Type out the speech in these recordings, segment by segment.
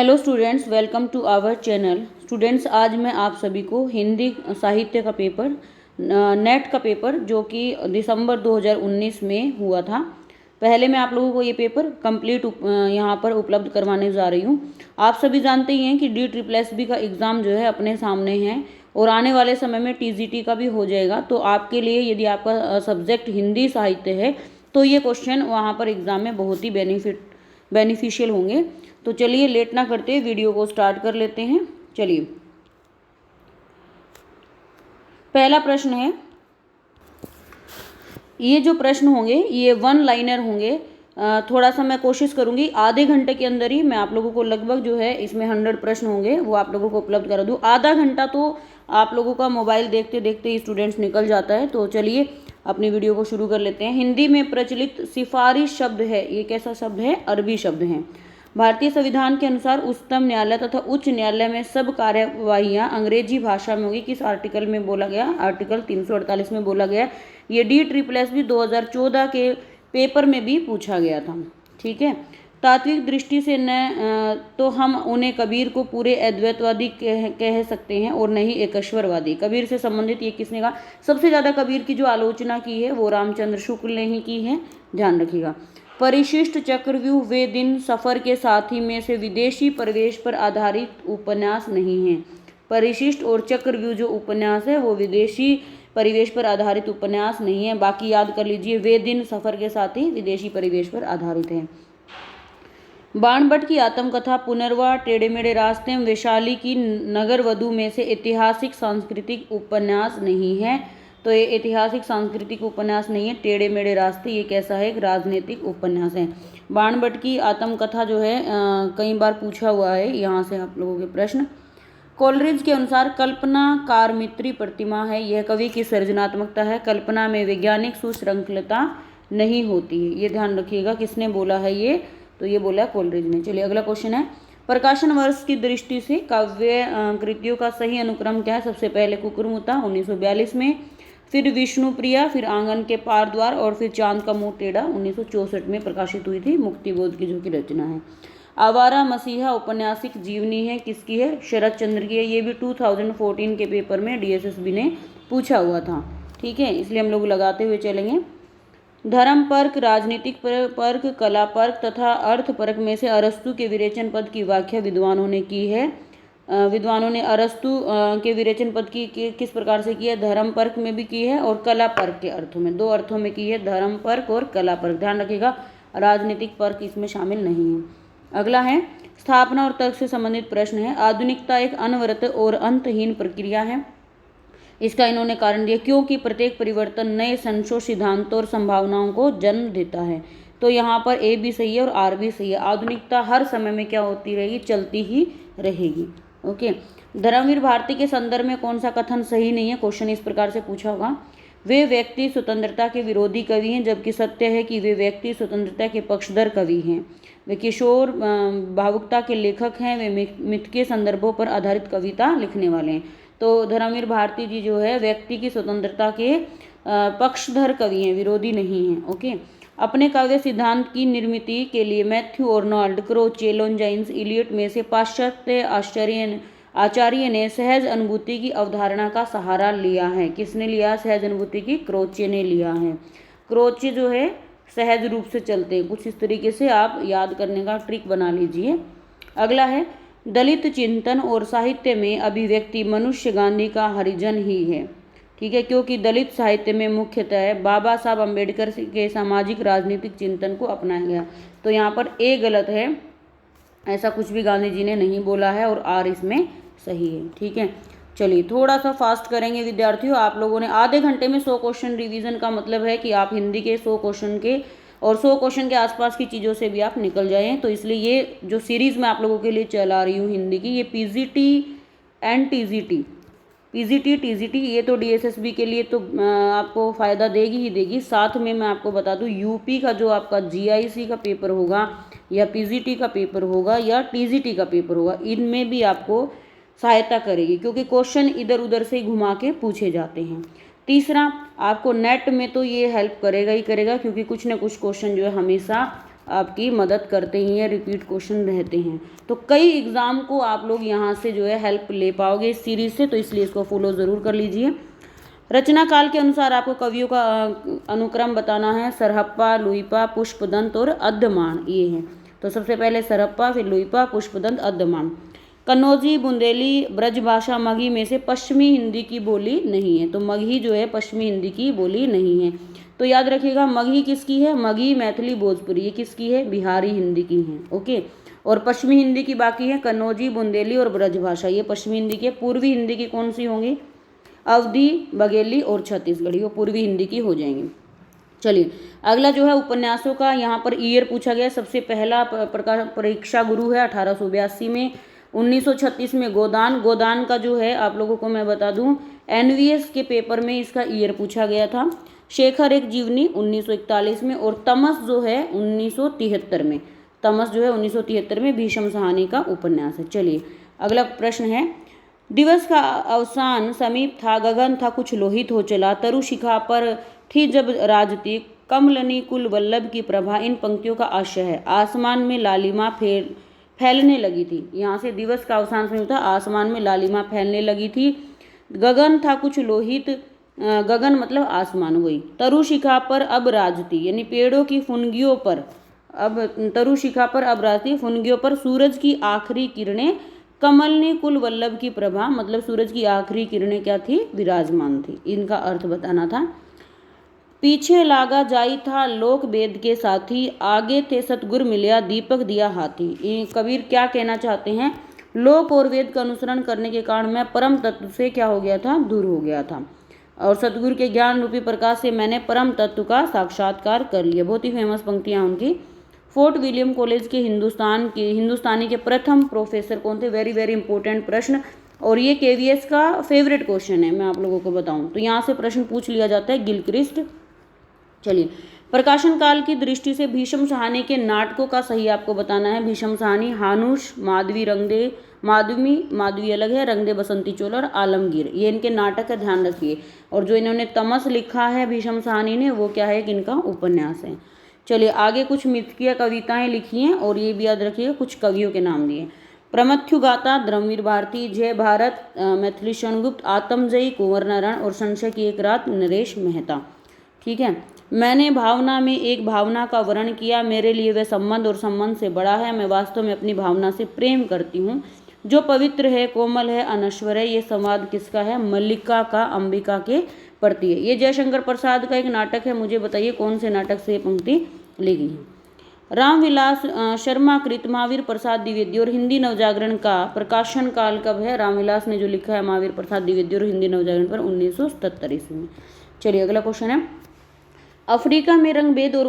Hello students, welcome to our channel. Students, आज मैं आप सभी को हिंदी साहित्य का पेपर नेट का पेपर जो कि दिसंबर 2019 में हुआ था, पहले मैं आप लोगों को ये पेपर कंप्लीट यहाँ पर उपलब्ध करवाने जा रही हूँ। आप सभी जानते ही हैं कि DSSB का एग्ज़ाम जो है अपने सामने है और आने वाले समय में TGT का भी हो जाएगा। तो आपके लिए यदि आपका सब्जेक्ट हिंदी साहित्य है तो ये क्वेश्चन वहाँ पर एग्ज़ाम में बहुत ही बेनिफिशियल होंगे। तो चलिए लेट ना करते वीडियो को स्टार्ट कर लेते हैं। चलिए, पहला प्रश्न है, ये जो प्रश्न होंगे ये वन लाइनर होंगे। थोड़ा सा मैं कोशिश करूंगी आधे घंटे के अंदर ही मैं आप लोगों को लगभग जो है इसमें 100 प्रश्न होंगे वो आप लोगों को उपलब्ध करा दूँ। आधा घंटा तो आप लोगों का मोबाइल देखते देखते ही स्टूडेंट्स निकल जाता है। तो चलिए अपनी वीडियो को शुरू कर लेते हैं। हिंदी में प्रचलित सिफारिश शब्द है, ये कैसा शब्द है? अरबी शब्द है। भारतीय संविधान के अनुसार उच्चतम न्यायालय तथा उच्च न्यायालय में सब कार्यवाहियां अंग्रेजी भाषा में होगी। किस आर्टिकल में बोला गया? आर्टिकल 348 में बोला गया। ये DSSB 2014 के पेपर में भी पूछा गया था। ठीक है, तात्विक दृष्टि से न तो हम उन्हें कबीर को पूरे अद्वैतवादी कह सकते हैं और नहीं एकेश्वरवादी। कबीर से संबंधित ये किसने कहा? सबसे ज़्यादा कबीर की जो आलोचना की है वो रामचंद्र शुक्ल ने ही की है, ध्यान रखिएगा। परिशिष्ट चक्रव्यूह वे दिन सफ़र के साथी में से विदेशी प्रवेश पर आधारित उपन्यास नहीं है। परिशिष्ट और चक्रव्यूह जो उपन्यास है वो विदेशी परिवेश पर आधारित उपन्यास नहीं है। बाकी याद कर लीजिए, वे दिन सफ़र के साथी विदेशी परिवेश पर आधारित है। बाणभट्ट की आत्मकथा पुनर्वा, टेढ़े मेढ़े रास्ते, वैशाली की नगर वधू में से ऐतिहासिक सांस्कृतिक उपन्यास नहीं है। तो ये ऐतिहासिक सांस्कृतिक उपन्यास नहीं है। टेढ़े मेढ़े रास्ते ये कैसा है? एक राजनीतिक उपन्यास है। बाणभट्ट की आत्मकथा जो है कई बार पूछा हुआ है यहाँ से आप लोगों के प्रश्न। कोलरिज के अनुसार कल्पना कारमित्री प्रतिमा है, यह कवि की सृजनात्मकता है। कल्पना में वैज्ञानिक सुश्रृंखलता नहीं होती है, ये ध्यान रखिएगा। किसने बोला है ये? तो ये बोला कोलरिज ने। चलिए अगला क्वेश्चन है, प्रकाशन वर्ष की दृष्टि से काव्य कृतियों का सही अनुक्रम क्या है? सबसे पहले कुकुरमुत्ता 1942 में, फिर विष्णुप्रिया, फिर आंगन के पार द्वार और फिर चांद का मुंह टेढ़ा 1964 में प्रकाशित हुई थी, मुक्तिबोध की जो की रचना है। आवारा मसीहा औपन्यासिक जीवनी है, किसकी है? शरद चंद्र की है। ये भी 2014 के पेपर में DSSB ने पूछा हुआ था। ठीक है, इसलिए हम लोग लगाते हुए चलेंगे। धर्म पर्क, राजनीतिक पर्क, कला पर्क तथा अर्थ पर्क में से अरस्तु के विरेचन पद की व्याख्या विद्वानों ने की है। विद्वानों ने अरस्तु के विरेचन पद की किस प्रकार से की है? धर्म पर्क में भी की है और कला पर्क के अर्थों में, दो अर्थों में की है, धर्म पर्क और कला पर्क। ध्यान रखिएगा, राजनीतिक पर्क इसमें शामिल नहीं है। अगला है, स्थापना और तर्क से संबंधित प्रश्न है। आधुनिकता एक अनवरत और अंतहीन प्रक्रिया है। इसका इन्होंने कारण दिया क्योंकि प्रत्येक परिवर्तन नए संशोध, सिद्धांतों और संभावनाओं को जन्म देता है। तो यहाँ पर A भी सही है और R भी सही है। आधुनिकता हर समय में क्या होती रहेगी? चलती ही रहेगी। ओके, धर्मवीर भारती के संदर्भ में कौन सा कथन सही नहीं है? क्वेश्चन इस प्रकार से पूछा होगा, वे व्यक्ति स्वतंत्रता के विरोधी कवि हैं, जबकि सत्य है कि वे व्यक्ति स्वतंत्रता के पक्षधर कवि हैं। वे किशोर भावुकता के लेखक हैं, वे मिथ के संदर्भों पर आधारित कविता लिखने वाले हैं। तो धर्मवीर भारती जी जो है व्यक्ति की स्वतंत्रता के पक्षधर कवि हैं, विरोधी नहीं हैं। ओके, अपने काव्य सिद्धांत की निर्मिति के लिए मैथ्यू आर्नोल्ड, क्रोचे, लॉन्जाइन्स, इलियट में से पाश्चात्य आचार्य ने सहज अनुभूति की अवधारणा का सहारा लिया है। किसने लिया सहज अनुभूति की? क्रोचे ने लिया है। क्रोचे जो है सहज रूप से चलते हैं, कुछ इस तरीके से आप याद करने का ट्रिक बना लीजिए। अगला है, दलित चिंतन और साहित्य में अभिव्यक्ति मनुष्य गांधी का हरिजन ही है। ठीक है, क्योंकि दलित साहित्य में मुख्यतः बाबा साहब अम्बेडकर के सामाजिक राजनीतिक चिंतन को अपनाया गया। तो यहाँ पर A गलत है, ऐसा कुछ भी गांधी जी ने नहीं बोला है और R इसमें सही है। ठीक है, चलिए थोड़ा सा फास्ट करेंगे विद्यार्थियों। आप लोगों ने आधे घंटे में 100 क्वेश्चन रिवीजन का मतलब है कि आप हिंदी के 100 क्वेश्चन के और 100 क्वेश्चन के आसपास की चीज़ों से भी आप निकल जाएं। तो इसलिए ये जो सीरीज़ मैं आप लोगों के लिए चला रही हूँ हिंदी की, ये PGT and TGT, PGT TGT ये तो DSSB के लिए तो आपको फ़ायदा देगी ही देगी। साथ में मैं आपको बता दूँ UP का जो आपका GIC का पेपर होगा या PGT का पेपर होगा या TGT का पेपर होगा, इनमें भी आपको सहायता करेगी क्योंकि क्वेश्चन इधर उधर से घुमा के पूछे जाते हैं। तीसरा, आपको नेट में तो ये हेल्प करेगा ही करेगा क्योंकि कुछ ना कुछ क्वेश्चन जो है हमेशा आपकी मदद करते ही हैं, रिपीट क्वेश्चन रहते हैं। तो कई एग्ज़ाम को आप लोग यहाँ से जो है हेल्प ले पाओगे इस सीरीज़ से, तो इसलिए इसको फॉलो ज़रूर कर लीजिए। रचना काल के अनुसार आपको कवियों का अनुक्रम बताना है। सरहप्पा, लुइपा, पुष्पदंत और अद्यमान, ये है। तो सबसे पहले सरहप्पा, फिर लुइपा, पुष्पदंत, अद्यमान। कन्नौजी, बुंदेली, ब्रजभाषा, मगही में से पश्चिमी हिंदी की बोली नहीं है। तो मगही जो है पश्चिमी हिंदी की बोली नहीं है। तो याद रखिएगा मगही किसकी है, मगही, मैथिली, भोजपुरी, ये किसकी है, बिहारी हिंदी की है। ओके। और पश्चिमी हिंदी की बाकी है कन्नौजी, बुंदेली और ब्रजभाषा, ये पश्चिमी हिंदी की है। पूर्वी हिंदी की कौन सी होंगी, अवधी, बघेली और छत्तीसगढ़ी, वो पूर्वी हिंदी की हो जाएंगी। चलिए अगला जो है उपन्यासों का, यहाँ पर ईयर पूछा गया। सबसे पहला प्रकार परीक्षा गुरु है 1882 में। 1936 में गोदान, गोदान का जो है आप लोगों को मैं बता दूं एनवीएस के पेपर में इसका ईयर पूछा गया था। शेखर एक जीवनी 1941 में। और तमस जो है 1973 में, तमस जो है 1973 में भीष्म सहानी का उपन्यास है। चलिए अगला प्रश्न है, दिवस का अवसान समीप था, गगन था कुछ लोहित हो चला, तरु शिखा पर थी जब राजती, कमलनी कुल वल्लभ की प्रभा। इन पंक्तियों का आशय है, आसमान में लालिमा फैलने लगी थी। यहाँ से दिवस का अवसान समीप था, आसमान में लालिमा फैलने लगी थी, गगन था कुछ लोहित, गगन मतलब आसमान वही, तरु शिखा पर अब राजती यानी पेड़ों की फुनगियों पर, अब तरु शिखा पर अब राजती, फुनगियों पर सूरज की आखिरी किरणें, कमल ने कुल वल्लभ की प्रभा मतलब सूरज की आखिरी किरणें क्या थी, विराजमान थी। इनका अर्थ बताना था। पीछे लागा जाई था लोक वेद के साथी, आगे थे सतगुर मिलिया दीपक दिया हाथी। कबीर क्या कहना चाहते हैं, लोक और वेद का अनुसरण करने के कारण मैं परम तत्व से क्या हो गया था, दूर हो गया था, और सतगुरु के ज्ञान रूपी प्रकाश से मैंने परम तत्व का साक्षात्कार कर लिया। बहुत ही फेमस पंक्तियां उनकी। फोर्ट विलियम कॉलेज के हिंदुस्तानी के प्रथम प्रोफेसर कौन थे, वेरी वेरी इंपॉर्टेंट प्रश्न, और ये केवीएस का फेवरेट क्वेश्चन है, मैं आप लोगों को बताऊं तो यहाँ से प्रश्न पूछ लिया जाता है, गिलक्रिस्ट। चलिए प्रकाशन काल की दृष्टि से भीष्म सहानी के नाटकों का सही आपको बताना है। भीष्म सहानी, हानुष, माधवी रंगदे, माधवी अलग है, रंगदे बसंती चोल और आलमगीर, ये इनके नाटक का ध्यान रखिए। और जो इन्होंने तमस लिखा है भीष्म सहानी ने, वो क्या है कि इनका उपन्यास है। चलिए आगे कुछ मिथकीय कविताएं लिखी हैं, और ये भी याद रखिएगा कुछ कवियों के नाम दिए। प्रमथ्युगाता धर्मवीर भारती, जय भारत मैथिली शरणगुप्त, आत्मजयी कुंवर नारायण और संशय की एक रात नरेश मेहता। ठीक है। मैंने भावना में एक भावना का वर्णन किया, मेरे लिए वह संबंध और संबंध से बड़ा है, मैं वास्तव में अपनी भावना से प्रेम करती हूँ, जो पवित्र है, कोमल है, अनश्वर है। ये संवाद किसका है, मल्लिका का अंबिका के प्रति है। ये जयशंकर प्रसाद का एक नाटक है, मुझे बताइए कौन से नाटक से ये पंक्ति ली गई है। रामविलास शर्मा कृत महावीर प्रसाद द्विवेदी और हिंदी नवजागरण का प्रकाशन काल कब है, रामविलास ने जो लिखा है महावीर प्रसाद द्विवेदी और हिंदी नवजागरण पर 1977 ईस्वी में। चलिए अगला क्वेश्चन है, अफ्रीका में रंगभेद और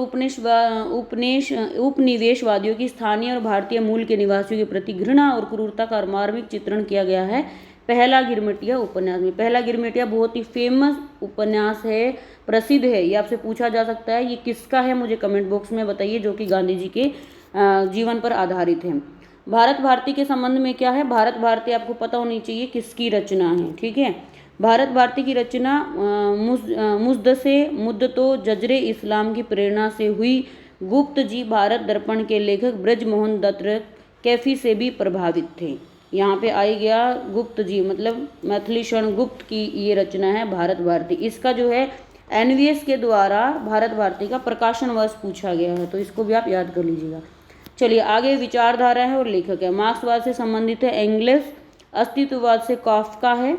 उपनिवेशवादियों की स्थानीय और भारतीय मूल के निवासियों के प्रति घृणा और क्रूरता का मार्मिक चित्रण किया गया है पहला गिरमिटिया उपन्यास में। पहला गिरमिटिया बहुत ही फेमस उपन्यास है, प्रसिद्ध है, ये आपसे पूछा जा सकता है। ये किसका है मुझे कमेंट बॉक्स में बताइए, जो कि गांधी जी के जीवन पर आधारित है। भारत भारती के संबंध में क्या है, भारत भारती आपको पता होनी चाहिए किसकी रचना है। ठीक है, भारत भारती की रचना मुद्दतो जजरे इस्लाम की प्रेरणा से हुई। गुप्त जी भारत दर्पण के लेखक ब्रजमोहन दत्त कैफी से भी प्रभावित थे। यहाँ पे आई गया गुप्त जी मतलब मैथिली शरण गुप्त की ये रचना है भारत भारती। इसका जो है एनवीएस के द्वारा भारत भारती का प्रकाशन वर्ष पूछा गया है, तो इसको भी आप याद कर लीजिएगा। चलिए आगे विचारधारा है और लेखक है। मार्क्सवाद से संबंधित है एंगल्स, अस्तित्ववाद से काफ्का है,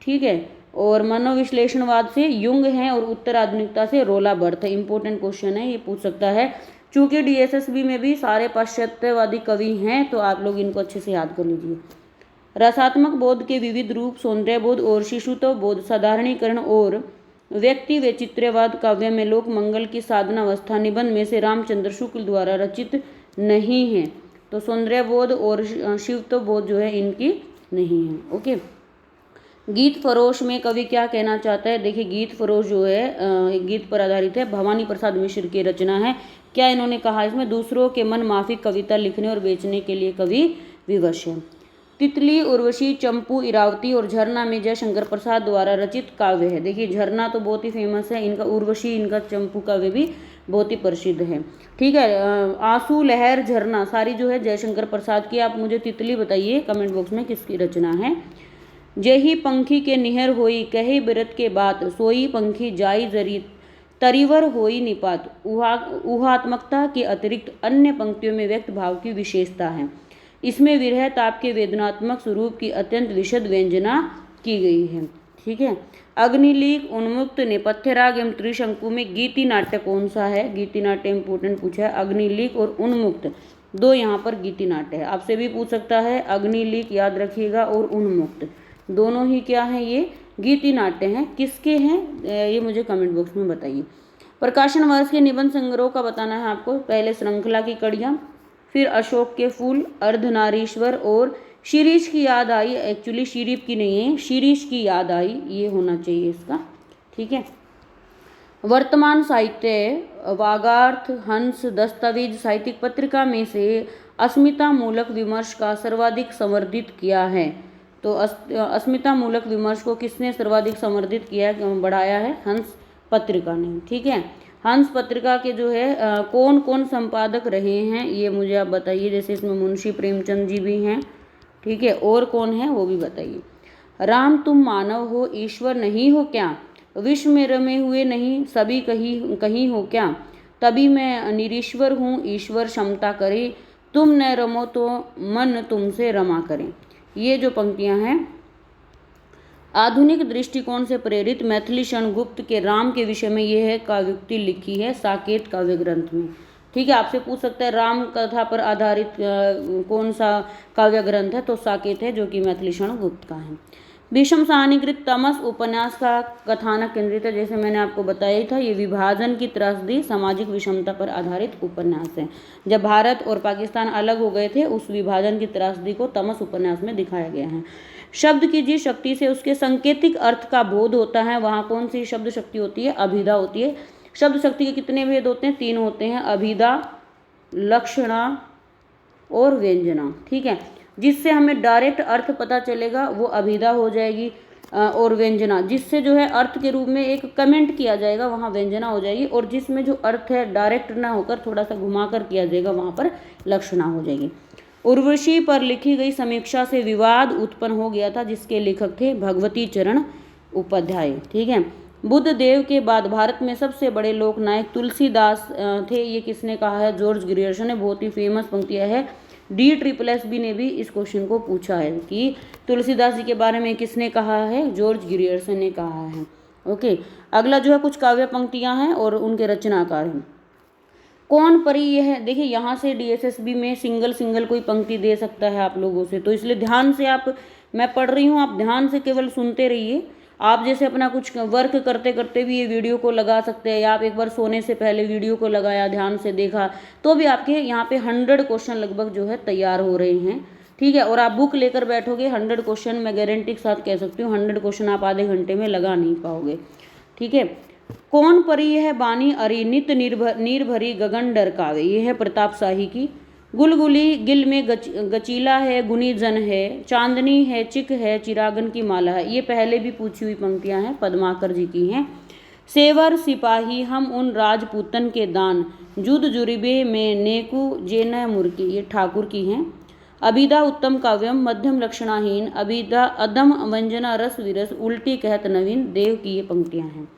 ठीक है, और मनोविश्लेषणवाद से युंग है, और उत्तर आधुनिकता से रोला बर्थ है। इंपॉर्टेंट क्वेश्चन है, ये पूछ सकता है। चूंकि डीएसएसबी में भी सारे पाश्चात्यवादी कवि हैं, तो आप लोग इनको अच्छे से याद कर लीजिए। रसात्मक बोध के विविध रूप, सौंदर्य बोध और शिशुत्व बोध, साधारणीकरण और व्यक्ति वैचित्र्यवाद काव्य में लोक मंगल की साधना अवस्था निबंध में से रामचंद्र शुक्ल द्वारा रचित नहीं है। तो सौंदर्य बोध और शिवत्व बोध जो है इनकी नहीं है। ओके, गीत फरोश में कवि क्या कहना चाहता है, देखिए गीत फरोश जो है एक गीत पर आधारित है, भवानी प्रसाद मिश्र की रचना है। क्या इन्होंने कहा इसमें, दूसरों के मन माफिक कविता लिखने और बेचने के लिए कवि विवश है। तितली, उर्वशी, चंपू, इरावती और झरना में जयशंकर प्रसाद द्वारा रचित काव्य है। देखिए झरना तो बहुत ही फेमस है, इनका उर्वशी, इनका चंपू काव्य भी बहुत ही प्रसिद्ध है। ठीक है, आंसू लहर झरना सारी जो है जयशंकर प्रसाद की। आप मुझे तितली बताइए कमेंट बॉक्स में किसकी रचना है। जेही पंखी के निहर होई कहे बिरत के बात, सोई पंखी जाई जरी तरीवर होई निपात। ऊहात्मकता के अतिरिक्त अन्य पंक्तियों में व्यक्त भाव की विशेषता है। इसमें विरह ताप के वेदनात्मक स्वरूप की अत्यंत विशद व्यंजना की गई है। ठीक है, अग्निलीक, उन्मुक्त, नेपथ्य राग एवं त्रिशंकु में गीति नाट्य कौन सा है? गीति नाट्य इंपोर्टेंट पूछा है। अग्निलीक और उन्मुक्त दो यहाँ पर गीति नाट्य है। आपसे भी पूछ सकता है, अग्निलीक याद रखिएगा और उन्मुक्त दोनों ही क्या है? ये गीति नाट्य हैं। किसके हैं ये मुझे कमेंट बॉक्स में बताइए। प्रकाशन वर्ष के निबंध संग्रह का बताना है आपको। पहले श्रृंखला की कड़ियाँ, फिर अशोक के फूल, अर्धनारीश्वर और शिरीष की याद आई। एक्चुअली शिरीप की नहीं है, शिरीष की याद आई, ये होना चाहिए इसका। ठीक है, वर्तमान साहित्य, वागार्थ, हंस, दस्तावेज साहित्यिक पत्रिका में से अस्मिता मूलक विमर्श का सर्वाधिक समर्थित किया है। तो अस्मिता मूलक विमर्श को किसने सर्वाधिक समर्थित किया, बढ़ाया है? हंस पत्रिका ने। ठीक है, हंस पत्रिका के जो है कौन कौन संपादक रहे हैं ये मुझे आप बताइए। जैसे इसमें मुंशी प्रेमचंद जी भी हैं। ठीक है, और कौन है वो भी बताइए। राम तुम मानव हो ईश्वर नहीं हो क्या, विश्व में रमे हुए नहीं सभी कहीं कहीं हो क्या, तभी मैं निरीश्वर हूँ ईश्वर क्षमता करे, तुम न रमो तो मन तुमसे रमा करें। ये जो पंक्तियां हैं आधुनिक दृष्टिकोण से प्रेरित मैथिली शरण गुप्त के राम के विषय में ये है काव्योक्ति लिखी है साकेत काव्य ग्रंथ में। ठीक है, आपसे पूछ सकता है राम कथा पर आधारित कौन सा काव्य ग्रंथ है? तो साकेत है, जो कि मैथिली शरण गुप्त का है। भीष्म साहनीकृत तमस उपन्यास का कथानक केंद्रित है। जैसे मैंने आपको बताया ही था, ये विभाजन की त्रासदी सामाजिक विषमता पर आधारित उपन्यास है। जब भारत और पाकिस्तान अलग हो गए थे, उस विभाजन की त्रासदी को तमस उपन्यास में दिखाया गया है। शब्द की जिस शक्ति से उसके सांकेतिक अर्थ का बोध होता है, वहाँ कौन सी शब्द शक्ति होती है? अभिधा होती है। शब्द शक्ति के कितने भेद होते हैं? 3 होते हैं, अभिधा, लक्षणा और व्यंजना। ठीक है, जिससे हमें डायरेक्ट अर्थ पता चलेगा वो अभिधा हो जाएगी, और व्यंजना जिससे जो है अर्थ के रूप में एक कमेंट किया जाएगा वहाँ व्यंजना हो जाएगी, और जिसमें जो अर्थ है डायरेक्ट ना होकर थोड़ा सा घुमाकर किया जाएगा वहाँ पर लक्षणा हो जाएगी। उर्वशी पर लिखी गई समीक्षा से विवाद उत्पन्न हो गया था, जिसके लेखक थे भगवती चरण उपाध्याय। ठीक है, बुद्ध देव के बाद भारत में सबसे बड़े लोकनायक तुलसीदास थे। ये किसने कहा है? जॉर्ज ग्रियर्सन ने। बहुत ही फेमस पंक्तियाँ है। DSSB ने भी इस क्वेश्चन को पूछा है कि तुलसीदास जी के बारे में किसने कहा है? जॉर्ज ग्रियर्सन ने कहा है। ओके, अगला जो है कुछ काव्य पंक्तियाँ हैं और उनके रचनाकार हैं। कौन परी यह, देखिए यहाँ से DSSB में सिंगल कोई पंक्ति दे सकता है आप लोगों से, तो इसलिए ध्यान से आप, मैं पढ़ रही हूँ आप ध्यान से केवल सुनते रहिए। आप जैसे अपना कुछ वर्क करते करते भी ये वीडियो को लगा सकते हैं, या आप एक बार सोने से पहले वीडियो को लगाया, ध्यान से देखा, तो भी आपके यहाँ पे 100 क्वेश्चन लगभग जो है तैयार हो रहे हैं। ठीक है, और आप बुक लेकर बैठोगे 100 क्वेश्चन मैं गारंटी के साथ कह सकती हूँ 100 क्वेश्चन आप आधे घंटे में लगा नहीं पाओगे। ठीक है, कौन परी है बानी अरी नित निर्भरी गगन डरकावे, ये है प्रताप शाही की। गुलगुली गिल में गचीला है गुनी जन है, चांदनी है चिक है चिरागन की माला है, ये पहले भी पूछी हुई पंक्तियां हैं, पद्माकर जी की हैं। सेवर सिपाही हम उन राजपूतन के दान, जुद जुरिबे में नेकू जेन मुर्की, ये ठाकुर की हैं। अभिधा उत्तम काव्यम मध्यम लक्षणाहीन, अभिधा अदम वंजना रस विरस, उल्टी कहत नवीन, देव की ये पंक्तियां हैं।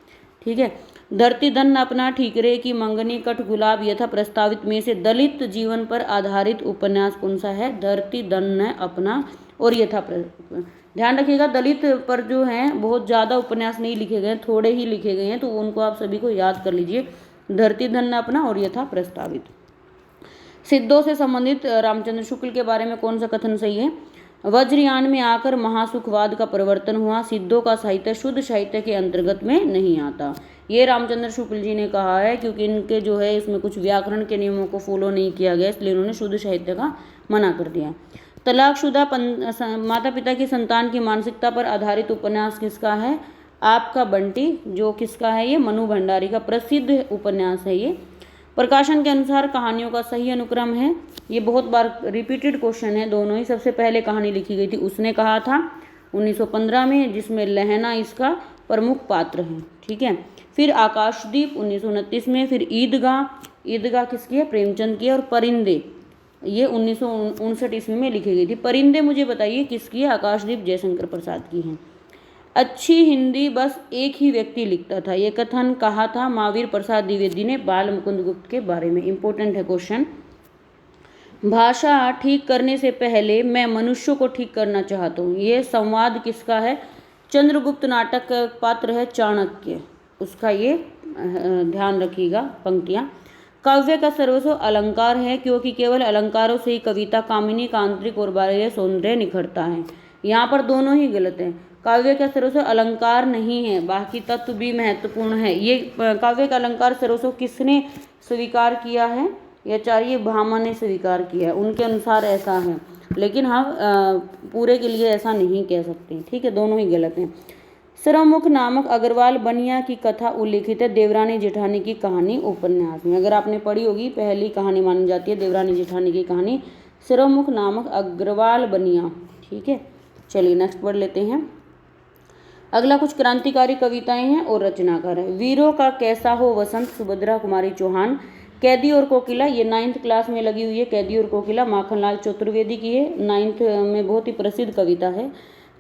ठीक है, धरती धन अपना ठीकरे की मंगनी कट गुलाब यथा प्रस्तावित में से दलित जीवन पर आधारित उपन्यास कौन सा है? धरती धन अपना और यथा। ध्यान रखिएगा दलित पर जो हैं बहुत ज़्यादा उपन्यास नहीं लिखे गए, थोड़े ही लिखे गए हैं, तो उनको आप सभी को याद कर लीजिए। धरती धन अपना और यथा प्रस्तावित। सिद्धों से संबंधित रामचंद्र शुक्ल के बारे में कौन सा कथन सही है? वज्रयान में आकर महासुखवाद का परिवर्तन हुआ, सिद्धों का साहित्य शुद्ध साहित्य के अंतर्गत में नहीं आता। ये रामचंद्र शुक्ल जी ने कहा है, क्योंकि इनके जो है इसमें कुछ व्याकरण के नियमों को फॉलो नहीं किया गया, इसलिए उन्होंने शुद्ध साहित्य का मना कर दिया। तलाकशुदा माता पिता की संतान की मानसिकता पर आधारित उपन्यास किसका है? आपका बंटी, जो किसका है? ये मनु भंडारी का प्रसिद्ध उपन्यास है ये। प्रकाशन के अनुसार कहानियों का सही अनुक्रम है, ये बहुत बार रिपीटेड क्वेश्चन है दोनों ही। सबसे पहले कहानी लिखी गई थी उसने कहा था 1915 में, जिसमें लहना इसका प्रमुख पात्र हैं। ठीक है, फिर आकाशदीप 1929 में, फिर ईदगाह किसकी है? प्रेमचंद की है। और परिंदे ये 1959 ईस्वी में लिखी गई थी। परिंदे मुझे बताइए किसकी है? आकाशदीप जयशंकर प्रसाद की है। अच्छी हिंदी बस एक ही व्यक्ति लिखता था, ये कथन कहा था महावीर प्रसाद द्विवेदी ने बाल मुकुंद गुप्त के बारे में। इंपॉर्टेंट है क्वेश्चन। भाषा ठीक करने से पहले मैं मनुष्य को ठीक करना चाहता हूँ, ये संवाद किसका है? चंद्रगुप्त नाटक का पात्र है चाणक्य, उसका ये ध्यान रखिएगा पंक्तियाँ। काव्य का सर्वस्व अलंकार है, क्योंकि केवल अलंकारों से ही कविता कामिनी का आंतरिक और बाह्य सौंदर्य निखरता है। यहाँ पर दोनों ही गलत हैं। काव्य का सर्वस्व अलंकार नहीं है, बाकी तत्व भी महत्वपूर्ण है। ये काव्य का अलंकार सर्वस्व किसने स्वीकार किया है? ये आचार्य भामा ने स्वीकार किया है, उनके अनुसार ऐसा है। लेकिन हम पूरे के लिए ऐसा नहीं कह सकते। ठीक है, दोनों ही गलत हैं। सर्वमुख नामक अग्रवाल बनिया की कथा उल्लिखित है देवरानी जेठानी की कहानी उपन्यास में। अगर आपने पढ़ी होगी, पहली कहानी मानी जाती है देवरानी जेठानी की कहानी, सर्वमुख नामक अग्रवाल बनिया। ठीक है, चलिए नेक्स्ट पढ़ लेते हैं। अगला कुछ क्रांतिकारी कविताएं हैं और रचनाकार है। वीरों का कैसा हो वसंत, सुभद्रा कुमारी चौहान। कैदी और कोकिला, ये 9th क्लास में लगी हुई है। कैदी और कोकिला माखनलाल चतुर्वेदी की है, 9th में बहुत ही प्रसिद्ध कविता है।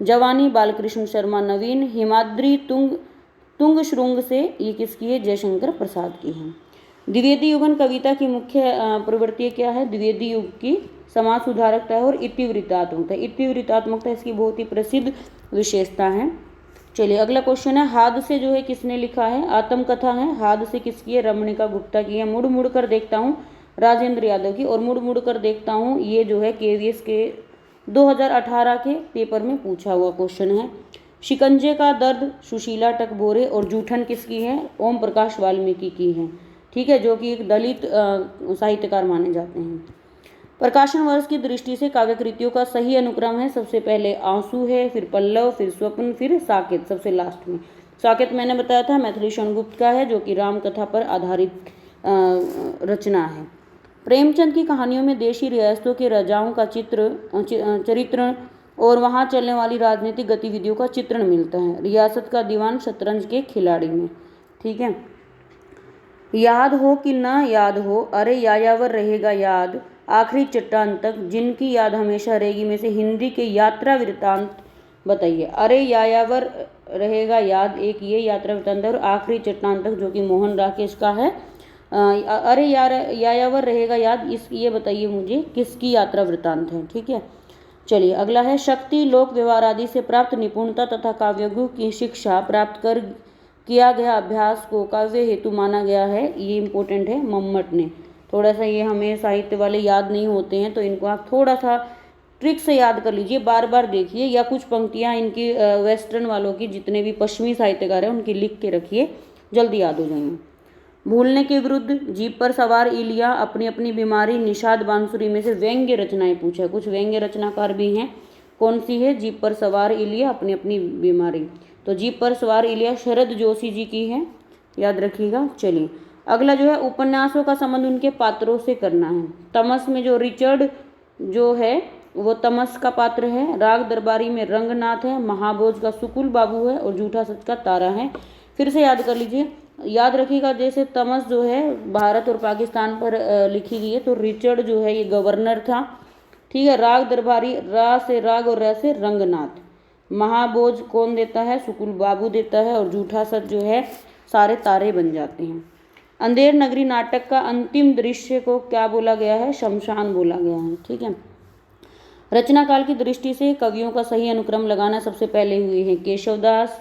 जवानी बालकृष्ण शर्मा नवीन। हिमाद्री तुंग श्रृंग से, ये किसकी है? जयशंकर प्रसाद की है। द्विवेदी युगन कविता की मुख्य प्रवृत्ति क्या है? द्विवेदी युग की समाज सुधारकता है और इतिवृत्तात्मकता। इतिवृत्तात्मकता इसकी बहुत ही प्रसिद्ध विशेषता है। चलिए अगला क्वेश्चन है, हादसे जो है किसने लिखा है? आत्मकथा है। हादसे किसकी है? रमणिका गुप्ता की है। मुड़ मुड़ कर देखता हूँ राजेंद्र यादव की। और मुड़ मुड़ कर देखता हूँ ये जो है KVS के 2018 के पेपर में पूछा हुआ क्वेश्चन है। शिकंजे का दर्द सुशीला टकबोरे। और जूठन किसकी है? ओम प्रकाश वाल्मीकि की है। ठीक है, जो कि एक दलित साहित्यकार माने जाते हैं। प्रकाशन वर्ष की दृष्टि से काव्य कृतियों का सही अनुक्रम है, सबसे पहले आंसू है, फिर पल्लव, फिर स्वप्न, फिर साकेत सबसे लास्ट में। साकेत मैंने बताया था मैथिली शरण गुप्त का है, जो कि राम कथा पर आधारित रचना है। प्रेमचंद की कहानियों में देशी रियासतों के राजाओं का चरित्र और वहाँ चलने वाली राजनीतिक गतिविधियों का चित्रण मिलता है। रियासत का दीवान शतरंज के खिलाड़ी में। ठीक है, याद हो कि ना याद हो, अरे यायावर रहेगा याद, आखिरी चट्टान तक, जिनकी याद हमेशा रहेगी में से हिंदी के यात्रा वृत्तांत बताइए। अरे यायावर रहेगा याद एक ये यात्रा वृत्तांत और आखिरी चट्टान तक जो कि मोहन राकेश का है। अरे यायावर रहेगा याद इस ये बताइए मुझे किसकी यात्रा वृत्तांत है। ठीक है, चलिए अगला है, शक्ति लोक व्यवहार आदि से प्राप्त निपुणता तथा काव्यगु की शिक्षा प्राप्त कर किया गया अभ्यास को काव्य हेतु माना गया है। ये इंपॉर्टेंट है, मम्मट ने। थोड़ा सा ये हमें साहित्य वाले याद नहीं होते हैं, तो इनको आप थोड़ा सा ट्रिक से याद कर लीजिए, बार बार देखिए, या कुछ पंक्तियाँ इनकी वेस्टर्न वालों की जितने भी पश्चिमी साहित्यकार हैं उनकी लिख के रखिए, जल्दी याद हो जाएंगे। भूलने के विरुद्ध, जीप पर सवार इलिया, अपनी अपनी बीमारी, निषाद बांसुरी में से व्यंग्य रचनाएं पूछा। कुछ व्यंग्य रचनाकार भी हैं, कौन सी है? जीप पर सवार इलिया, अपनी अपनी बीमारी। तो जीप पर सवार इलिया शरद जोशी जी की है, याद रखिएगा। चलिए अगला जो है, उपन्यासों का संबंध उनके पात्रों से करना है। तमस में जो रिचर्ड जो है वो तमस का पात्र है। राग दरबारी में रंगनाथ है। महाभोज का सुकुल बाबू है और झूठा सच का तारा है। फिर से याद कर लीजिए, याद रखिएगा, जैसे तमस जो है भारत और पाकिस्तान पर लिखी गई है, तो रिचर्ड जो है ये गवर्नर था। ठीक है, राग दरबारी, रा से राग और रा से रंगनाथ। महाभोज कौन देता है? सुकुल बाबू देता है। और झूठा सच जो है सारे तारे बन जाते हैं। अंधेर नगरी नाटक का अंतिम दृश्य को क्या बोला गया है? शमशान बोला गया है। ठीक है, रचना काल की दृष्टि से कवियों का सही अनुक्रम लगाना सबसे पहले हुए हैं केशवदास,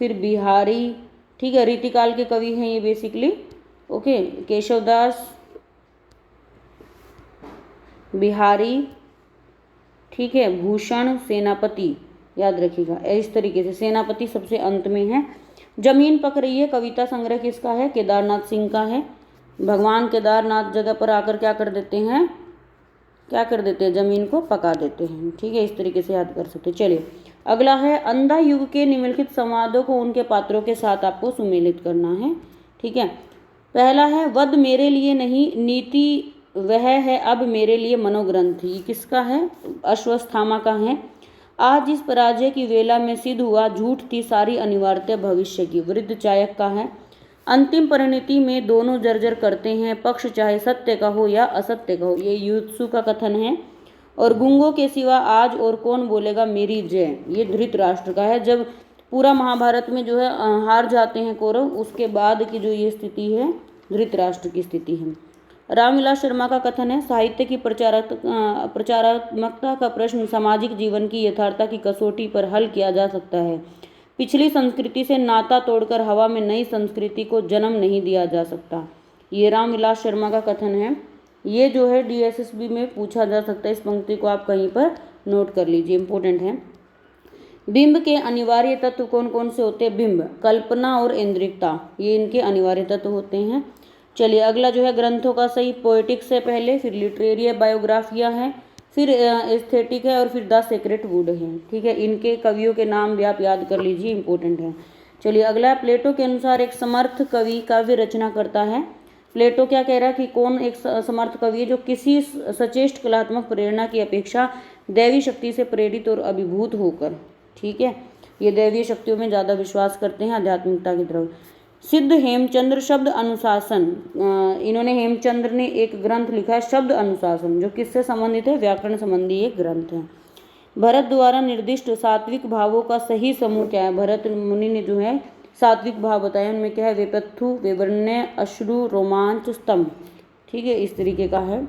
फिर बिहारी। ठीक है, रीतिकाल के कवि हैं ये बेसिकली। ओके, केशवदास, बिहारी, ठीक है, भूषण, सेनापति, याद रखिएगा। इस तरीके से सेनापति सबसे अंत में है। जमीन पक रही है कविता संग्रह किसका है? केदारनाथ सिंह का है। भगवान केदारनाथ जगह पर आकर क्या कर देते हैं? क्या कर देते हैं? जमीन को पका देते हैं। ठीक है, इस तरीके से याद कर सकते हैं। चलिए अगला है, अंधा युग के निम्नलिखित संवादों को उनके पात्रों के साथ आपको सुमेलित करना है। ठीक है, पहला है, वध मेरे लिए नहीं, नीति वह है अब मेरे लिए मनोग्रंथ। ये किसका है? अश्वत्थामा का है। आज इस पराजय की वेला में सिद्ध हुआ, झूठ थी सारी अनिवार्यता भविष्य की। वृद्ध चायक का है। अंतिम परिणति में दोनों जर्जर करते हैं, पक्ष चाहे सत्य का हो या असत्य का हो। ये युत्सु का कथन है। और गुंगों के सिवा आज और कौन बोलेगा मेरी जय, ये धृतराष्ट्र का है। जब पूरा महाभारत में जो है हार जाते हैं कौरव, उसके बाद की जो ये स्थिति है धृतराष्ट्र की स्थिति है। रामविलास शर्मा का कथन है, साहित्य की प्रचारात्मकता का प्रश्न सामाजिक जीवन की यथार्थता की कसौटी पर हल किया जा सकता है। पिछली संस्कृति से नाता तोड़कर हवा में नई संस्कृति को जन्म नहीं दिया जा सकता। ये रामविलास शर्मा का कथन है। ये जो है DSSB में पूछा जा सकता है। इस पंक्ति को आप कहीं पर नोट कर लीजिए, इंपॉर्टेंट है। बिंब के अनिवार्य तत्व कौन कौन से होते हैं? बिंब, कल्पना और इंद्रियता, ये इनके अनिवार्य तत्व होते हैं। चलिए अगला जो है ग्रंथों का सही। पोएटिक्स है पहले, फिर लिटरेरी बायोग्राफिया है, फिर एस्थेटिक है, और फिर द सेक्रेट वुड है। ठीक है, इनके कवियों के नाम भी आप याद कर लीजिए, इंपॉर्टेंट है। चलिए अगला, प्लेटो के अनुसार एक समर्थ कवि काव्य रचना करता है। प्लेटो क्या कह रहा है कि कौन एक समर्थ कवि है जो किसी सचेष्ट कलात्मक प्रेरणा की अपेक्षा दैवी शक्ति से प्रेरित और अभिभूत होकर, ठीक है, ये दैवीय शक्तियों में ज़्यादा विश्वास करते हैं, आध्यात्मिकता की तरफ। सिद्ध हेमचंद्र शब्द अनुशासन, इन्होंने हेमचंद्र ने एक ग्रंथ लिखा है शब्द अनुशासन, जो किससे संबंधित है? व्याकरण संबंधी एक ग्रंथ है। भरत द्वारा निर्दिष्ट सात्विक भावों का सही समूह क्या है? भरत मुनि ने जो है सात्विक भाव बताए, उनमें क्या है? विपत्थु, विवर्ण्य, अश्रु, रोमांच, स्तंभ। ठीक है, इस तरीके का है।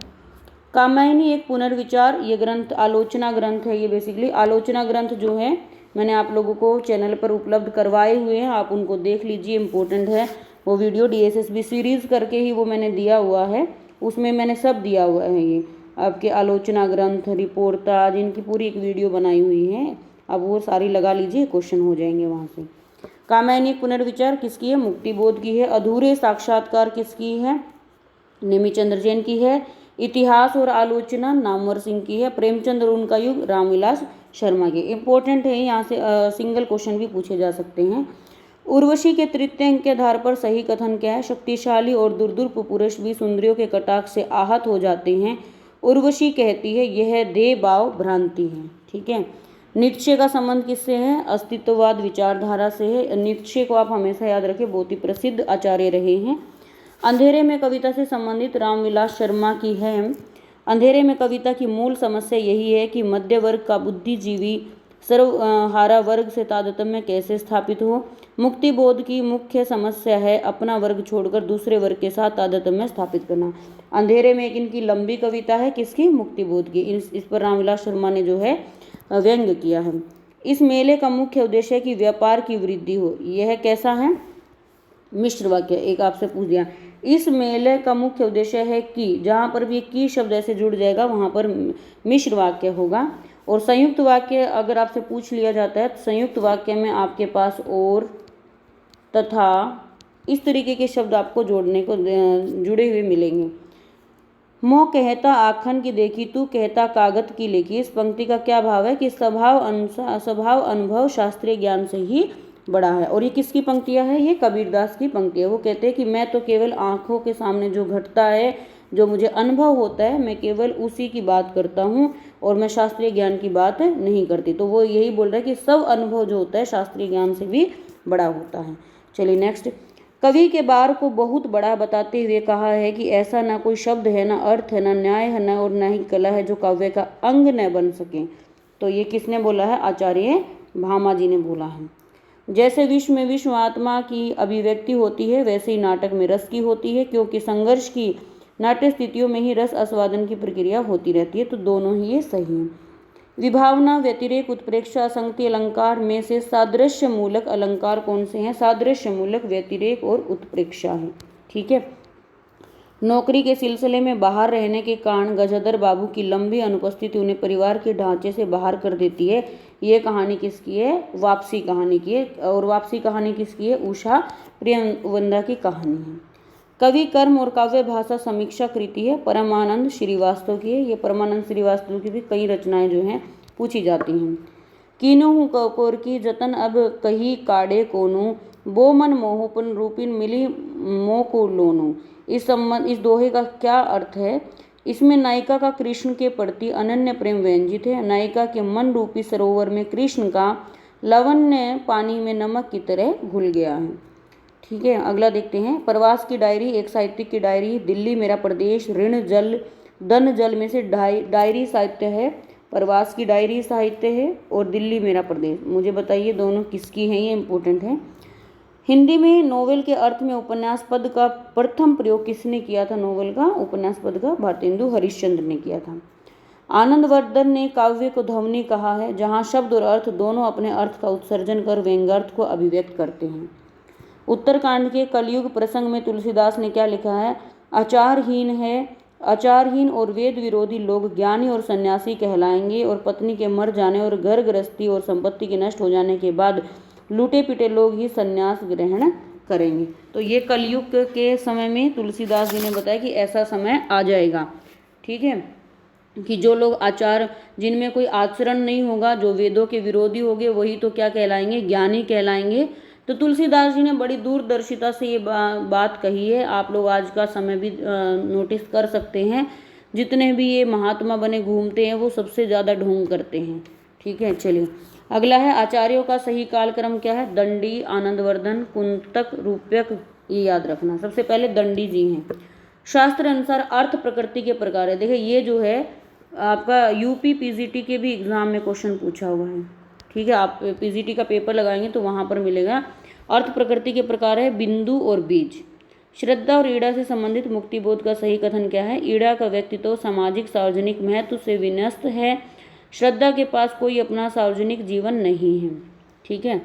कामायनी एक पुनर्विचार, ये ग्रंथ आलोचना ग्रंथ है। ये बेसिकली आलोचना ग्रंथ जो है मैंने आप लोगों को चैनल पर उपलब्ध करवाए हुए हैं, आप उनको देख लीजिए, इंपॉर्टेंट है वो वीडियो। DSSB सीरीज़ करके ही वो मैंने दिया हुआ है, उसमें मैंने सब दिया हुआ है। ये आपके आलोचना ग्रंथ, रिपोर्टाज, इनकी पूरी एक वीडियो बनाई हुई है, अब वो सारी लगा लीजिए, क्वेश्चन हो जाएंगे वहाँ से। कामायनी पुनर्विचार किसकी है? मुक्तिबोध की है। अधूरे साक्षात्कार किसकी है? नेमिचंद्र जैन की है। इतिहास और आलोचना नामवर सिंह की है। प्रेमचंद और उनका युग रामविलास शर्मा की। इंपॉर्टेंट है, यहाँ से सिंगल क्वेश्चन भी पूछे जा सकते हैं। उर्वशी के तृतीय अंक के आधार पर सही कथन क्या है? शक्तिशाली और दुर्दुर्प पुरुष भी सुंदरियों के कटाक्ष से आहत हो जाते हैं। उर्वशी कहती है यह देह भाव भ्रांति है। ठीक है। नीत्शे का संबंध किससे है? अस्तित्ववाद विचारधारा से है। नीत्शे को आप हमेशा याद रखें, बहुत ही प्रसिद्ध आचार्य रहे हैं। अंधेरे में कविता से संबंधित रामविलास शर्मा की है। अंधेरे में कविता की मूल समस्या यही है कि मध्य वर्ग का बुद्धिजीवी सर्वहारा वर्ग से तारतम्य कैसे स्थापित हो। मुक्ति बोध की मुख्य समस्या है अपना वर्ग छोड़कर दूसरे वर्ग के साथ तारतम्य स्थापित करना। अंधेरे में एक इनकी लंबी कविता है, किसकी? मुक्ति बोध की। इस पर रामविलास शर्मा ने जो है व्यंग किया है। इस मेले का मुख्य उद्देश्य है कि व्यापार की वृद्धि हो। यह कैसा है? मिश्र वाक्य। एक आपसे पूछ दिया, इस मेले का मुख्य उद्देश्य है कि, जहाँ पर भी की शब्द ऐसे जुड़ जाएगा वहाँ पर मिश्र वाक्य होगा। और संयुक्त वाक्य अगर आपसे पूछ लिया जाता है तो संयुक्त वाक्य में आपके पास और, तथा इस तरीके के शब्द आपको जोड़ने को जुड़े हुए मिलेंगे। मोह कहता आखन की देखी, तू कहता कागत की लेखी। इस पंक्ति का क्या भाव है कि स्वभाव अनुभव शास्त्रीय ज्ञान से ही बड़ा है। और ये किसकी पंक्तियाँ है? ये कबीरदास की पंक्ति है। वो कहते हैं कि मैं तो केवल आँखों के सामने जो घटता है, जो मुझे अनुभव होता है, मैं केवल उसी की बात करता हूँ और मैं शास्त्रीय ज्ञान की बात नहीं करती। तो वो यही बोल रहा है कि सब अनुभव जो होता है शास्त्रीय ज्ञान से भी बड़ा होता है। चलिए नेक्स्ट। कवि के बार को बहुत बड़ा बताते हुए कहा है कि ऐसा ना कोई शब्द है, ना अर्थ है, ना न्याय है, ना और ना ही कला है जो काव्य का अंग न बन सके। तो ये किसने बोला है? आचार्य भामा जी ने बोला है। जैसे विश्व में विश्व आत्मा की अभिव्यक्ति होती है, वैसे ही नाटक में रस की होती है, क्योंकि संघर्ष की नाट्य स्थितियों में ही रस आस्वादन की प्रक्रिया होती रहती है। तो दोनों ही ये सही हैं। विभावना, व्यतिरेक, उत्प्रेक्षा, संगति अलंकार में से सादृश्य मूलक अलंकार कौन से हैं? सादृश्य मूलक, व्यतिरेक और उत्प्रेक्षा है। ठीक है। नौकरी के सिलसिले में बाहर रहने के कारण गजाधर बाबू की लंबी अनुपस्थिति उन्हें परिवार के ढांचे से बाहर कर देती है। ये कहानी किसकी है? वापसी कहानी की है। और वापसी कहानी किसकी है? उषा प्रियवंदा की कहानी है। कवि कर्म और काव्य भाषा समीक्षा कृति है, परमानंद श्रीवास्तव की है। ये परमानंद श्रीवास्तव की भी कई रचनाएं जो हैं पूछी जाती हैं। कीनू कोर की जतन अब कही काड़े कोनू, बो मन मोहपन रूपिन मिली मोह को लोनू। इस दोहे का क्या अर्थ है इसमें नायिका का कृष्ण के प्रति अनन्य प्रेम व्यंजित है। नायिका के मन रूपी सरोवर में कृष्ण का लवण्य पानी में नमक की तरह घुल गया है। ठीक है, अगला देखते हैं। प्रवास की डायरी एक साहित्यिक की डायरी। दिल्ली मेरा प्रदेश ऋण जल धन जल में से डायरी साहित्य है, प्रवास की डायरी साहित्य है और दिल्ली मेरा प्रदेश। मुझे बताइए दोनों किसकी हैं, ये इंपॉर्टेंट है। हिंदी में नोवेल के अर्थ में उपन्यास पद का प्रथम प्रयोग किसने किया था? नोवेल का उपन्यास पद का भारतेंदु हरिश्चंद्र ने किया था। आनंदवर्धन ने काव्य को ध्वनि कहा है, जहाँ शब्द और अर्थ दोनों अपने अर्थ का उत्सर्जन कर व्यंग्यार्थ को अभिव्यक्त करते हैं। उत्तरकांड के कलयुग प्रसंग में तुलसीदास ने क्या लिखा है? आचारहीन और वेद विरोधी लोग ज्ञानी और सन्यासी कहलाएंगे, और पत्नी के मर जाने और घर गृहस्थी और संपत्ति के नष्ट हो जाने के बाद लूटे पिटे लोग ही सन्यास ग्रहण करेंगे। तो ये कलयुग के समय में तुलसीदास जी ने बताया कि ऐसा समय आ जाएगा। ठीक है, कि जो लोग आचार, जिनमें कोई आचरण नहीं होगा, जो वेदों के विरोधी होंगे, वही तो क्या कहलाएंगे? ज्ञानी कहलाएंगे। तो तुलसीदास जी ने बड़ी दूरदर्शिता से ये बात कही है। आप लोग आज का समय भी नोटिस कर सकते हैं, जितने भी ये महात्मा बने घूमते हैं वो सबसे ज़्यादा ढोंग करते हैं। ठीक है, चलिए अगला है आचार्यों का सही कालक्रम क्या है? दंडी, आनंदवर्धन, कुंतक, रूप्यक, ये याद रखना। सबसे पहले दंडी जी हैं। शास्त्र अनुसार अर्थ प्रकृति के प्रकार है। देखिए ये जो है आपका यूपी पीजीटी के भी एग्जाम में क्वेश्चन पूछा हुआ है। ठीक है, आप पीजीटी का पेपर लगाएंगे तो वहाँ पर मिलेगा। अर्थ प्रकृति के प्रकार है बिंदु और बीज। श्रद्धा और ईड़ा से संबंधित मुक्तिबोध का सही कथन क्या है? ईड़ा का व्यक्तित्व सामाजिक सार्वजनिक महत्व से विन्यस्त है। श्रद्धा के पास कोई अपना सार्वजनिक जीवन नहीं है। ठीक है,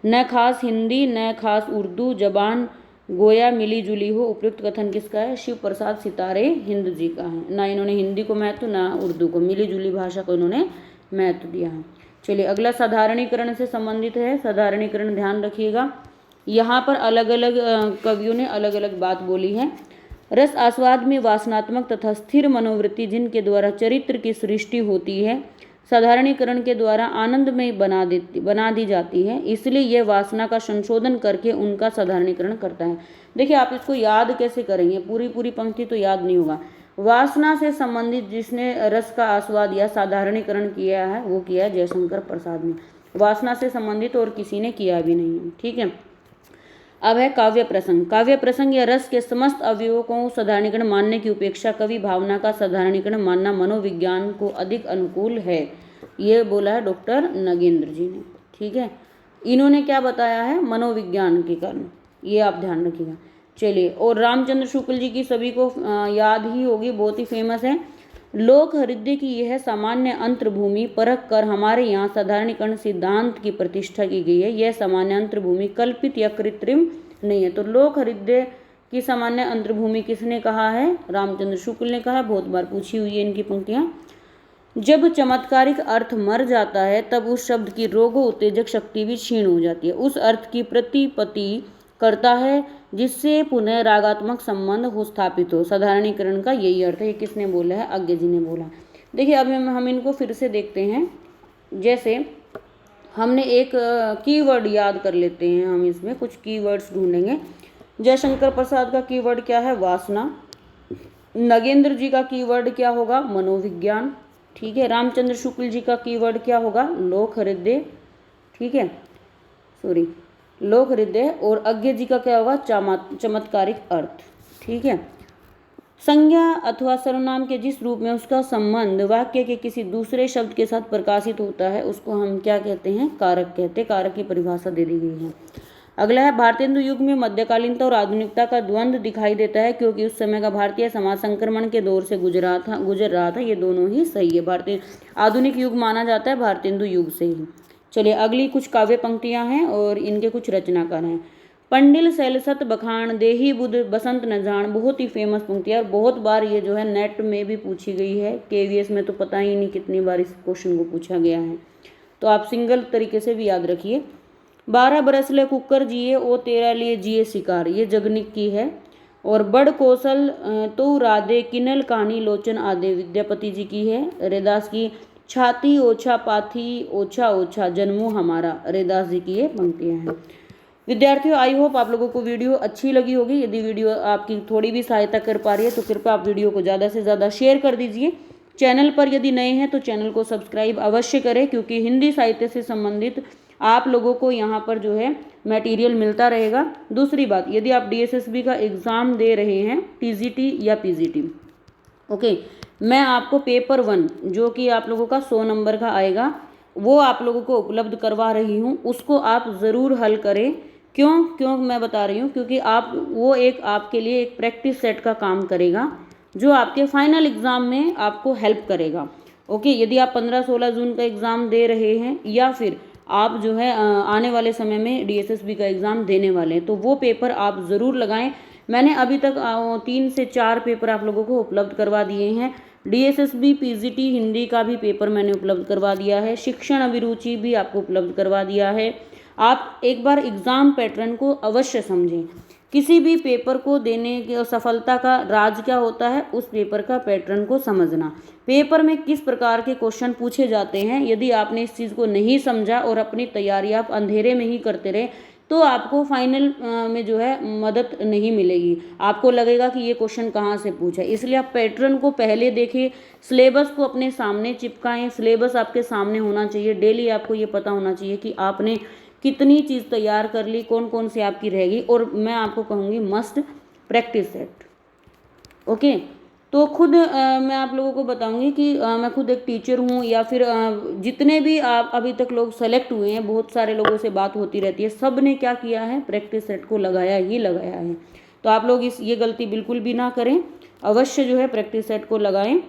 न खास हिंदी न खास उर्दू जबान गोया मिली जुली हो। उपयुक्त कथन किसका है? शिव प्रसाद सितारे हिंद जी का है। ना इन्होंने हिंदी को महत्व ना उर्दू को, मिली जुली भाषा को इन्होंने महत्व दिया है। चलिए अगला साधारणीकरण से संबंधित है। साधारणीकरण ध्यान रखिएगा, यहाँ पर अलग अलग कवियों ने अलग अलग बात बोली है। रस आस्वाद में वासनात्मक तथा स्थिर मनोवृत्ति जिनके द्वारा चरित्र की सृष्टि होती है, साधारणीकरण के द्वारा आनंदमय बना दी जाती है। इसलिए यह वासना का संशोधन करके उनका साधारणीकरण करता है। देखिए आप इसको याद कैसे करेंगे? पूरी पंक्ति तो याद नहीं होगा। वासना से संबंधित जिसने रस का आस्वाद या साधारणीकरण किया है वो किया है जयशंकर प्रसाद ने। वासना से संबंधित और किसी ने किया भी नहीं है। ठीक है, अब है काव्य प्रसंग। काव्य प्रसंग या रस के समस्त अवयवों को साधारणीकरण मानने की उपेक्षा कवि भावना का साधारणीकरण मानना मनोविज्ञान को अधिक अनुकूल है। ये बोला है डॉक्टर नगेंद्र जी ने। ठीक है, इन्होंने क्या बताया है? मनोविज्ञान के कारण, ये आप ध्यान रखिएगा। चलिए, और रामचंद्र शुक्ल जी की सभी को याद ही होगी, बहुत ही फेमस है। लोक हृदय की यह सामान्य अंतर्भूमि परख कर हमारे यहाँ साधारणीकरण सिद्धांत की प्रतिष्ठा की गई है। यह सामान्य अंतर्भूमि कल्पित या कृत्रिम नहीं है। तो लोक हृदय की सामान्य अंतर्भूमि किसने कहा है? रामचंद्र शुक्ल ने कहा। बहुत बार पूछी हुई है इनकी पंक्तियाँ। जब चमत्कारिक अर्थ मर जाता है तब उस शब्द की रोगो उत्तेजक शक्ति भी क्षीण हो जाती है। उस अर्थ की प्रतिपत्ति करता है जिससे पुनः रागात्मक संबंध हो स्थापित हो। साधारणीकरण का यही अर्थ है। ये किसने बोला है? अज्ञे जी ने बोला। देखिए अब हम इनको फिर से देखते हैं। जैसे हमने एक कीवर्ड याद कर लेते हैं, हम इसमें कुछ कीवर्ड्स ढूंढेंगे। जयशंकर प्रसाद का कीवर्ड क्या है? वासना। नगेंद्र जी का कीवर्ड क्या होगा? मनोविज्ञान। ठीक है, रामचंद्र शुक्ल जी का कीवर्ड क्या होगा? लोक हृदय। ठीक है, सॉरी, लोक हृदय। और अज्ञे जी का क्या होगा? चमत्कारिक अर्थ। ठीक है, संज्ञा अथवा सर्वनाम के जिस रूप में उसका संबंध वाक्य के किसी दूसरे शब्द के साथ प्रकाशित होता है उसको हम क्या कहते हैं? कारक कहते हैं। कारक की परिभाषा दे दी गई है। अगला है भारतेंदु युग में मध्यकालीनता और आधुनिकता का द्वंद्व दिखाई देता है क्योंकि उस समय का भारतीय समाज संक्रमण के दौर से गुजर रहा था। ये दोनों ही सही है। भारतीय आधुनिक युग माना जाता है भारतेंदु युग से ही। चलिए अगली कुछ काव्य पंक्तियां हैं और इनके कुछ रचनाकार हैं। पंडिल सैलसत बखान देही बुध बसंत न जान, बहुत ही फेमस पंक्ति है और बहुत बार ये जो है नेट में भी पूछी गई है। केवीएस में तो पता ही नहीं कितनी बार इस क्वेश्चन को पूछा गया है, तो आप सिंगल तरीके से भी याद रखिए। 12 बरस ले कुकर जिए ओ तेरा लिए जिए शिकार, ये जगनिक की है। और बड़ कौशल तो राधे किनल कहानी लोचन आदे विद्यापति जी की है। रैदास की छाती ओछा पाथी ओछा ओछा जन्मो हमारा, रैदास जी की ये पंक्तियाँ हैं। विद्यार्थियों, आई होप आप लोगों को वीडियो अच्छी लगी होगी। यदि वीडियो आपकी थोड़ी भी सहायता कर पा रही है तो कृपया आप वीडियो को ज़्यादा से ज़्यादा शेयर कर दीजिए। चैनल पर यदि नए हैं तो चैनल को सब्सक्राइब अवश्य करें, क्योंकि हिंदी साहित्य से संबंधित आप लोगों को यहाँ पर जो है मटेरियल मिलता रहेगा। दूसरी बात, यदि आप DSSB का एग्ज़ाम दे रहे हैं, TGT या PGT, ओके, मैं आपको पेपर 1 जो कि आप लोगों का 100 नंबर का आएगा वो आप लोगों को उपलब्ध करवा रही हूँ। उसको आप ज़रूर हल करें। क्यों मैं बता रही हूँ, क्योंकि आप वो एक आपके लिए एक प्रैक्टिस सेट का काम करेगा जो आपके फाइनल एग्ज़ाम में आपको हेल्प करेगा। ओके, यदि आप 15-16 जून का एग्ज़ाम दे रहे हैं या फिर आप जो है आने वाले समय में DSSB का एग्ज़ाम देने वाले हैं तो वो पेपर आप ज़रूर लगाएं। मैंने अभी तक 3 से 4 पेपर आप लोगों को उपलब्ध करवा दिए हैं। DSSB PGT हिंदी का भी पेपर मैंने उपलब्ध करवा दिया है, शिक्षण अभिरुचि भी आपको उपलब्ध करवा दिया है। आप एक बार एग्ज़ाम पैटर्न को अवश्य समझें। किसी भी पेपर को देने की सफलता का राज क्या होता है, उस पेपर का पैटर्न को समझना। पेपर में किस प्रकार के क्वेश्चन पूछे जाते हैं, यदि आपने इस चीज़ को नहीं समझा और अपनी तैयारी आप अंधेरे में ही करते रहे तो आपको फाइनल में जो है मदद नहीं मिलेगी। आपको लगेगा कि ये क्वेश्चन कहाँ से पूछा है। इसलिए आप पैटर्न को पहले देखें, सिलेबस को अपने सामने चिपकाएं। सिलेबस आपके सामने होना चाहिए, डेली आपको ये पता होना चाहिए कि आपने कितनी चीज़ तैयार कर ली, कौन कौन सी आपकी रहेगी। और मैं आपको कहूँगी मस्ट प्रैक्टिस सेट। ओके, तो खुद मैं आप लोगों को बताऊंगी कि मैं खुद एक टीचर हूँ, या फिर जितने भी आप अभी तक लोग सेलेक्ट हुए हैं, बहुत सारे लोगों से बात होती रहती है, सब ने क्या किया है, प्रैक्टिस सेट को लगाया ही लगाया है। तो आप लोग ये गलती बिल्कुल भी ना करें, अवश्य जो है प्रैक्टिस सेट को लगाएं।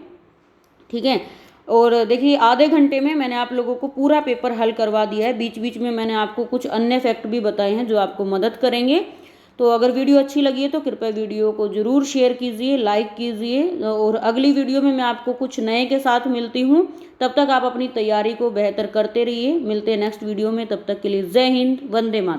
ठीक है, और देखिए आधे घंटे में मैंने आप लोगों को पूरा पेपर हल करवा दिया है। बीच बीच में मैंने आपको कुछ अन्य फैक्ट भी बताए हैं जो आपको मदद करेंगे। तो अगर वीडियो अच्छी लगी है तो कृपया वीडियो को ज़रूर शेयर कीजिए, लाइक कीजिए, और अगली वीडियो में मैं आपको कुछ नए के साथ मिलती हूँ। तब तक आप अपनी तैयारी को बेहतर करते रहिए। मिलते हैं नेक्स्ट वीडियो में, तब तक के लिए जय हिंद, वंदे मातरम।